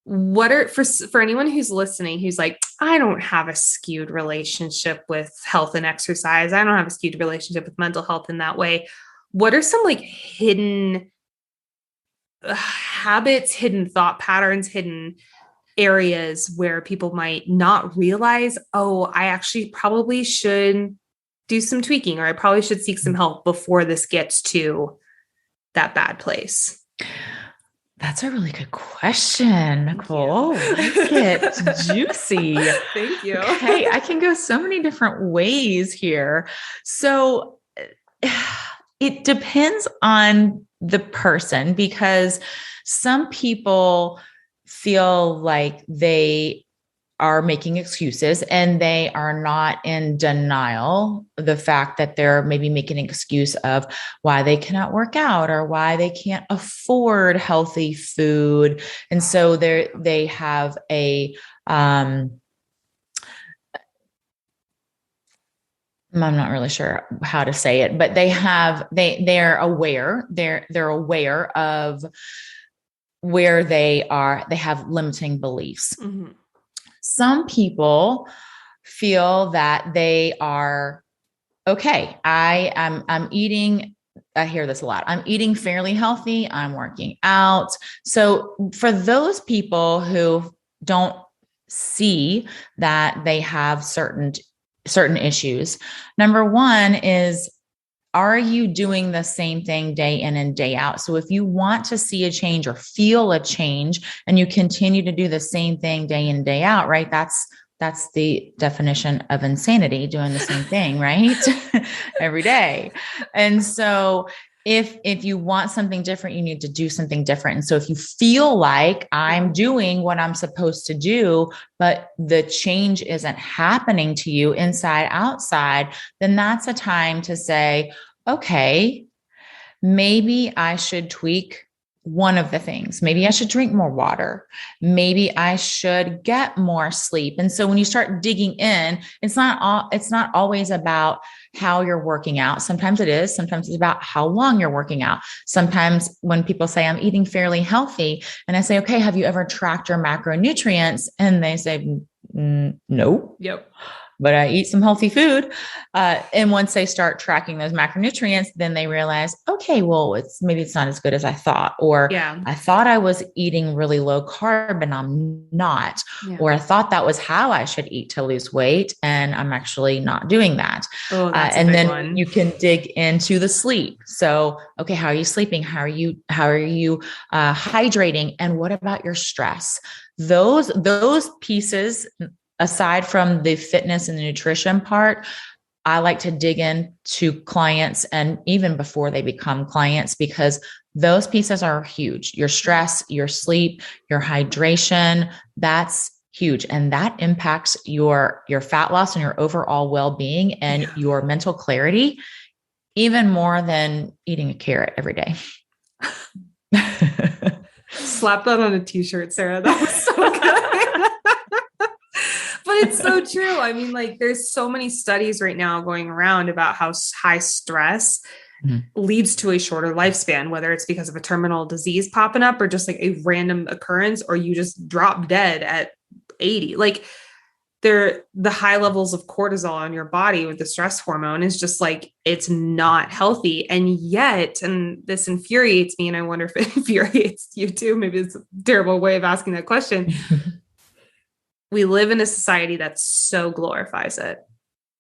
What are, for anyone who's listening, who's like, I don't have a skewed relationship with health and exercise. I don't have a skewed relationship with mental health in that way. What are some like hidden habits, hidden thought patterns, hidden areas where people might not realize, oh, I actually probably should do some tweaking, or I probably should seek some help before this gets to that bad place? That's a really good question, Nicole. Let's get juicy. Thank you. Okay, I can go so many different ways here. So it depends on the person, because some people feel like they are making excuses and they are not in denial. The fact that they're maybe making an excuse of why they cannot work out or why they can't afford healthy food. And so they have I'm not really sure how to say it, but they're aware of where they are. They have limiting beliefs. Mm-hmm. Some people feel that they are okay. I'm eating. I hear this a lot. I'm eating fairly healthy. I'm working out. So for those people who don't see that they have certain issues, number one is, are you doing the same thing day in and day out? So if you want to see a change or feel a change and you continue to do the same thing day in and day out, right? That's the definition of insanity, doing the same thing, right? Every day. And so if you want something different, you need to do something different. And so if you feel like I'm doing what I'm supposed to do, but the change isn't happening to you inside, outside, then that's a time to say, okay, maybe I should tweak one of the things. Maybe I should drink more water. Maybe I should get more sleep. And so when you start digging in, it's not always about how you're working out. Sometimes it is. Sometimes it's about how long you're working out. Sometimes when people say I'm eating fairly healthy and I say, okay, have you ever tracked your macronutrients? And they say, no. Yep. But I eat some healthy food. And once they start tracking those macronutrients, then they realize, okay, well, maybe it's not as good as I thought, or I thought I was eating really low carb and I'm not, or I thought that was how I should eat to lose weight. And I'm actually not doing that. Oh, that's and then one. You can dig into the sleep. So, okay, how are you sleeping? How are you hydrating? And what about your stress? Those pieces, aside from the fitness and the nutrition part, I like to dig into clients and even before they become clients, because those pieces are huge. Your stress, your sleep, your hydration, that's huge. And that impacts your fat loss and your overall well-being and your mental clarity, even more than eating a carrot every day. Slap that on a t-shirt, Sarah. That was so good. But it's so true. I mean, like, there's so many studies right now going around about how high stress leads to a shorter lifespan, whether it's because of a terminal disease popping up or just like a random occurrence, or you just drop dead at 80. Like, the high levels of cortisol on your body with the stress hormone is just like, it's not healthy. And yet, and this infuriates me, and I wonder if it infuriates you too. Maybe it's a terrible way of asking that question. We live in a society that so glorifies it.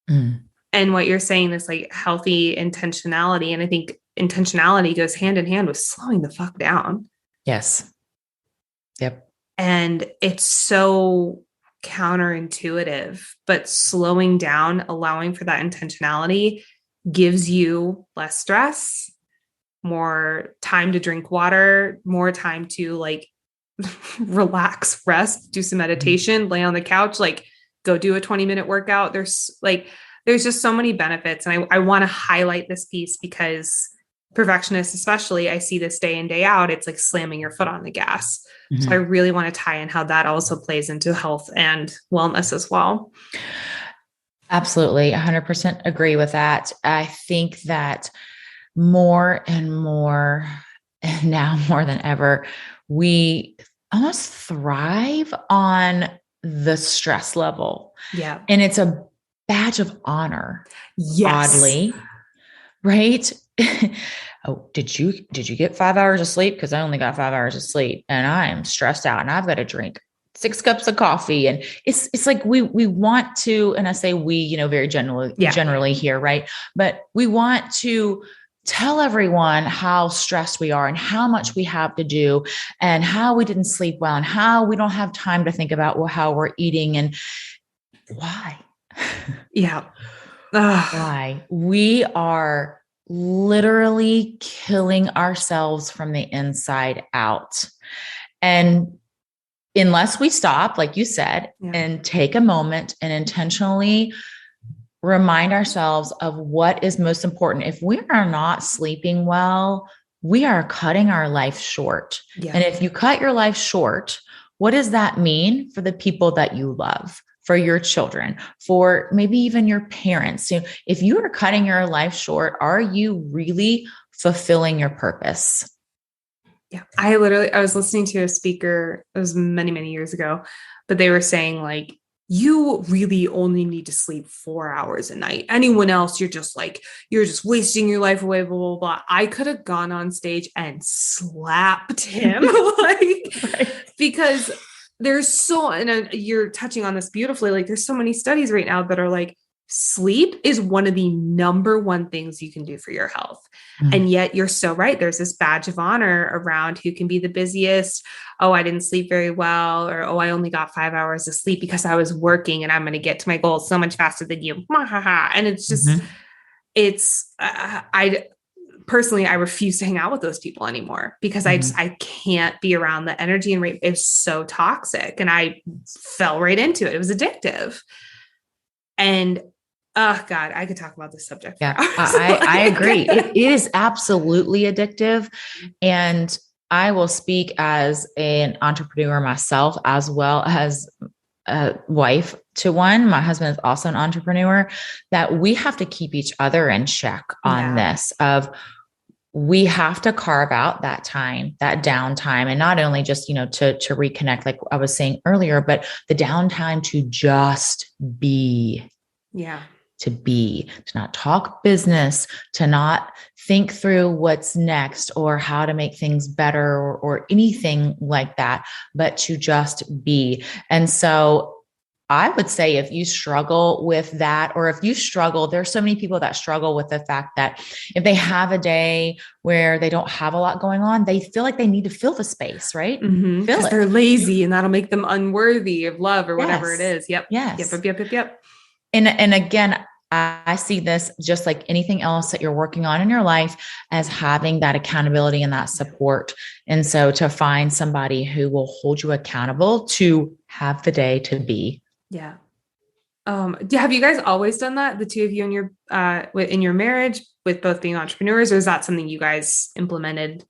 And what you're saying is like healthy intentionality. And I think intentionality goes hand in hand with slowing the fuck down. Yes. Yep. And it's so counterintuitive, but slowing down, allowing for that intentionality gives you less stress, more time to drink water, more time to like relax, rest, do some meditation, lay on the couch, like go do a 20-minute workout. There's just so many benefits. And I want to highlight this piece because perfectionists, especially, I see this day in, day out, it's like slamming your foot on the gas. So I really want to tie in how that also plays into health and wellness as well. Absolutely. 100% agree with that. I think that more and more, and now more than ever, we almost thrive on the stress level. Yeah. And it's a badge of honor. Yes. Oddly, right? Oh, did you get 5 hours of sleep? Because I only got 5 hours of sleep and I am stressed out and I've got to drink 6 cups of coffee. And it's like, we want to, and I say we, very generally here, right? But we want to tell everyone how stressed we are and how much we have to do and how we didn't sleep well and how we don't have time to think about how we're eating and why. Yeah. Why? We are literally killing ourselves from the inside out. And unless we stop, like you said, and take a moment and intentionally remind ourselves of what is most important. If we are not sleeping well, we are cutting our life short. And if you cut your life short, what does that mean for the people that you love, for your children, for maybe even your parents? You know, if you are cutting your life short, are you really fulfilling your purpose? Yeah. I was listening to a speaker, it was many, many years ago, but they were saying like, you really only need to sleep 4 hours a night. Anyone else, you're just wasting your life away, blah, blah, blah. I could have gone on stage and slapped him because and you're touching on this beautifully. Like there's so many studies right now that are like, sleep is one of the number one things you can do for your health. And yet you're so right. There's this badge of honor around who can be the busiest. Oh, I didn't sleep very well. Or, oh, I only got 5 hours of sleep because I was working and I'm going to get to my goals so much faster than you. And it's just, I personally, I refuse to hang out with those people anymore because I can't be around the energy and rate. It's so toxic. And I fell right into it. It was addictive. And oh God, I could talk about this subject. Yeah, I agree. It is absolutely addictive. And I will speak as an entrepreneur myself, as well as a wife to one. My husband is also an entrepreneur, that we have to keep each other in check on this we have to carve out that time, that downtime, and not only just, to reconnect, like I was saying earlier, but the downtime to just be. To not talk business, to not think through what's next or how to make things better or anything like that, but to just be. And so I would say if you struggle with that, or if you struggle, there's so many people that struggle with the fact that if they have a day where they don't have a lot going on, they feel like they need to fill the space, right? Because they're lazy and that'll make them unworthy of love or whatever it is. Yep. And again, I see this just like anything else that you're working on in your life as having that accountability and that support. And so to find somebody who will hold you accountable to have the day to be. Yeah. Have you guys always done that? The two of you in your marriage with both being entrepreneurs, or is that something you guys implemented?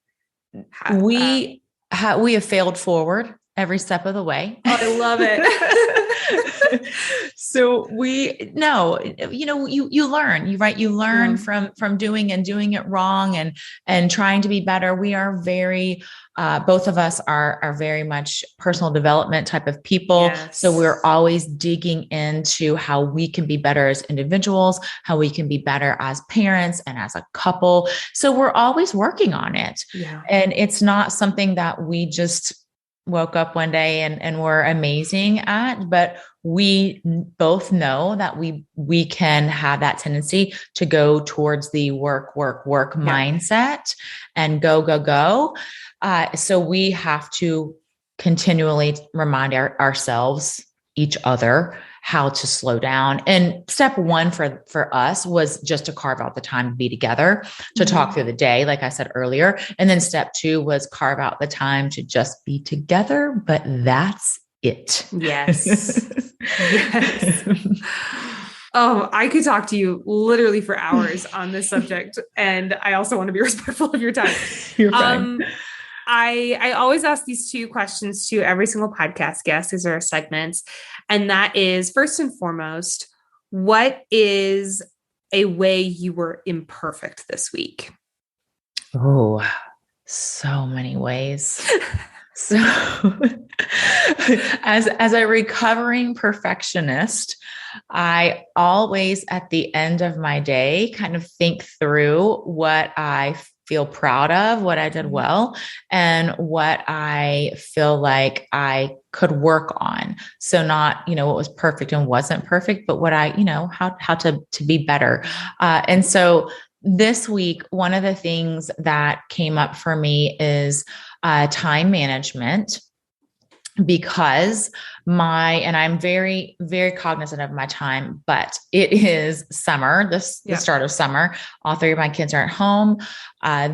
We have failed forward every step of the way. Oh, I love it. So you learn, you learn from doing it wrong and trying to be better. We are very, both of us are very much personal development type of people. Yes. So we're always digging into how we can be better as individuals, how we can be better as parents and as a couple. So we're always working on it. Yeah. And it's not something that we just woke up one day and we're amazing at, but we both know that we can have that tendency to go towards the work mindset and go. So we have to continually remind ourselves, each other, how to slow down. And step one for us was just to carve out the time to be together, to talk through the day, like I said earlier. And then step two was carve out the time to just be together, but that's it. Yes. Yes. Oh, I could talk to you literally for hours on this subject. And I also want to be respectful of your time. You're fine. I always ask these two questions to every single podcast guest. These are our segments. And that is, first and foremost, what is a way you were imperfect this week? Oh, so many ways. So as a recovering perfectionist, I always at the end of my day kind of think through what I feel proud of, what I did well, and what I feel like I could work on. So not, what was perfect and wasn't perfect, but what I, how to be better. And so this week, one of the things that came up for me is time management, because I'm very, very cognizant of my time, but it is summer, the start of summer. All three of my kids are at home.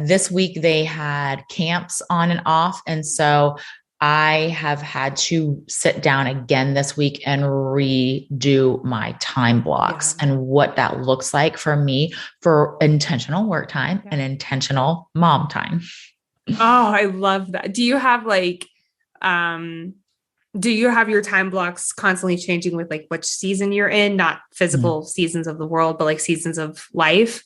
This week they had camps on and off. And so I have had to sit down again this week and redo my time blocks and what that looks like for me for intentional work time and intentional mom time. Oh, I love that. Do you have your time blocks constantly changing with like which season you're in, not physical seasons of the world, but like seasons of life?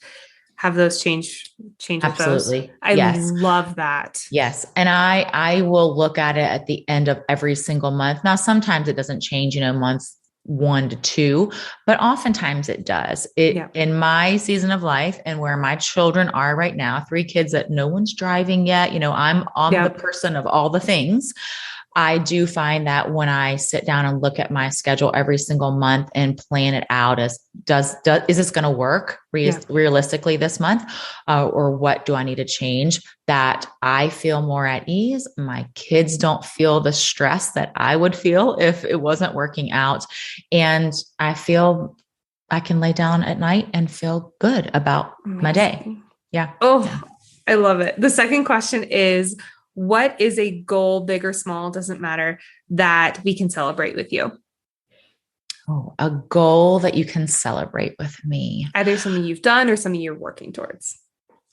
Have those change Absolutely. with those? I love that. Yes. And I will look at it at the end of every single month. Now, sometimes it doesn't change, months 1 to 2, but oftentimes it does. In my season of life and where my children are right now, 3 kids that no one's driving yet, I'm the person of all the things. I do find that when I sit down and look at my schedule every single month and plan it out as is this going to work realistically this month? Or what do I need to change, that I feel more at ease? My kids don't feel the stress that I would feel if it wasn't working out. And I feel I can lay down at night and feel good about my day. Yeah. I love it. The second question is, what is a goal, big or small, doesn't matter, that we can celebrate with you? Oh, a goal that you can celebrate with me. Either something you've done or something you're working towards.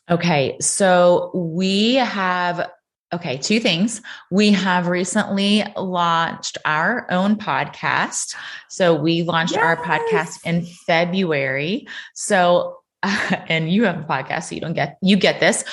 Okay. So we have, 2 things. We have recently launched our own podcast. So we launched our podcast in February. So and you have a podcast, so you get this.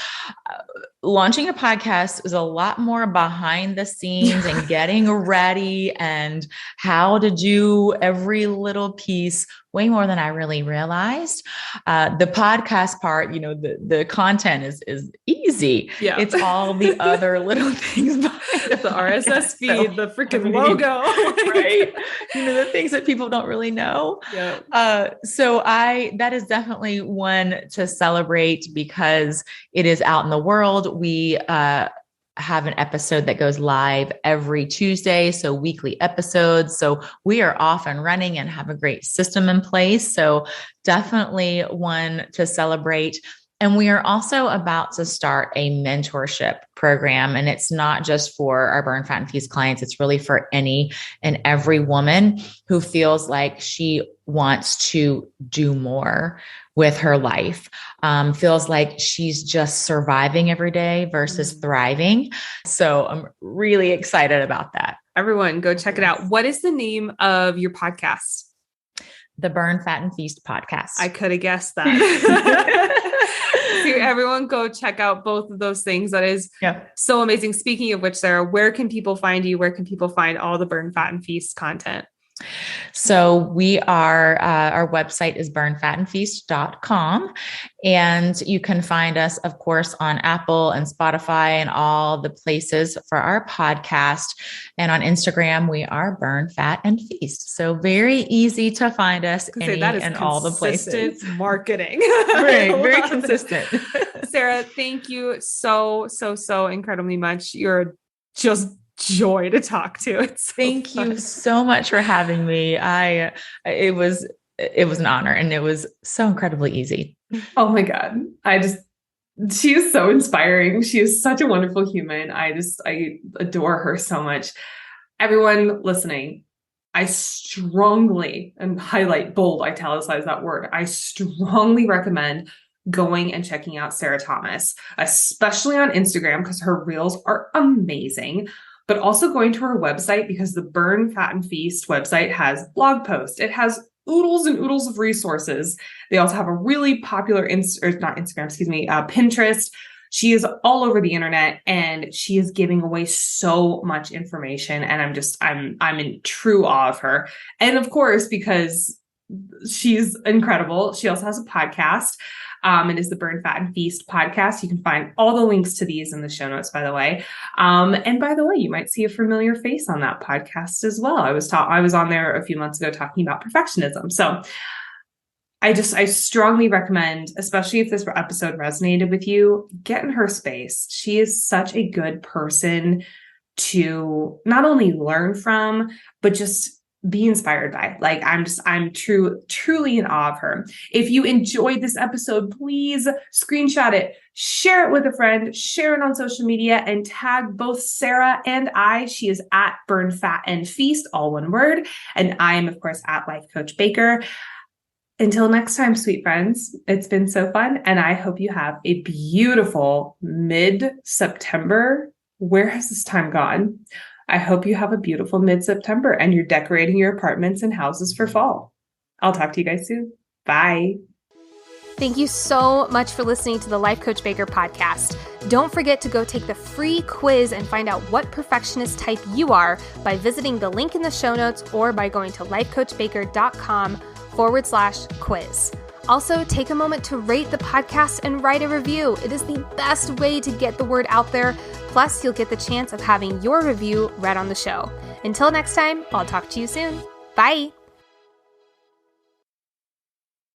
Launching a podcast is a lot more behind the scenes and getting ready and how to do every little piece, way more than I really realized. The podcast part, the content is easy. Yeah. It's all the other little things behind the RSS feed, the freaking logo, right? The things that people don't really know. Yeah. So that is definitely one to celebrate because it is out in the world. We have an episode that goes live every Tuesday. So weekly episodes. So we are off and running and have a great system in place. So definitely one to celebrate. And we are also about to start a mentorship program. And it's not just for our Burn, Fat, and Feast clients. It's really for any and every woman who feels like she wants to do more with her life, feels like she's just surviving every day versus thriving. So I'm really excited about that. Everyone go check it out. What is the name of your podcast? The Burn, Fat, and Feast podcast. I could have guessed that. So everyone go check out both of those things. That is so amazing. Speaking of which, Sarah, where can people find you? Where can people find all the Burn, Fat, and Feast content? So we are, our website is burnfatandfeast.com, and you can find us, of course, on Apple and Spotify and all the places for our podcast. And on Instagram, we are Burn, Fat, and Feast. So very easy to find us in all the places. Marketing. Right, very consistent. Sarah, thank you so incredibly much. You're just joy to talk to. Thank you so much for having me. It was an honor, and it was so incredibly easy. Oh my God. She is so inspiring. She is such a wonderful human. I adore her so much. Everyone listening, I strongly, and highlight, bold, italicize that word, I strongly recommend going and checking out Sarah Thomas, especially on Instagram, because her reels are amazing. But also going to her website, because the Burn, Fat, and Feast website has blog posts. It has oodles and oodles of resources. They also have a really popular Pinterest. She is all over the internet, and she is giving away so much information. And I'm in true awe of her. And of course, because she's incredible, she also has a podcast. It is the Burn, Fat, and Feast podcast. You can find all the links to these in the show notes, by the way. And by the way, you might see a familiar face on that podcast as well. I was on there a few months ago talking about perfectionism. So I strongly recommend, especially if this episode resonated with you, get in her space. She is such a good person to not only learn from, but just be inspired by. Like I'm truly in awe of her. If you enjoyed this episode, please screenshot it, share it with a friend, share it on social media, and tag both Sarah and I. She is at Burn Fat and Feast, all one word. And I am, of course, at Life Coach Baker. Until next time, sweet friends, it's been so fun. And I hope you have a beautiful mid-September. Where has this time gone? I hope you have a beautiful mid-September and you're decorating your apartments and houses for fall. I'll talk to you guys soon. Bye. Thank you so much for listening to the Life Coach Baker podcast. Don't forget to go take the free quiz and find out what perfectionist type you are by visiting the link in the show notes or by going to lifecoachbaker.com/quiz. Also, take a moment to rate the podcast and write a review. It is the best way to get the word out there. Plus, you'll get the chance of having your review read on the show. Until next time, I'll talk to you soon. Bye.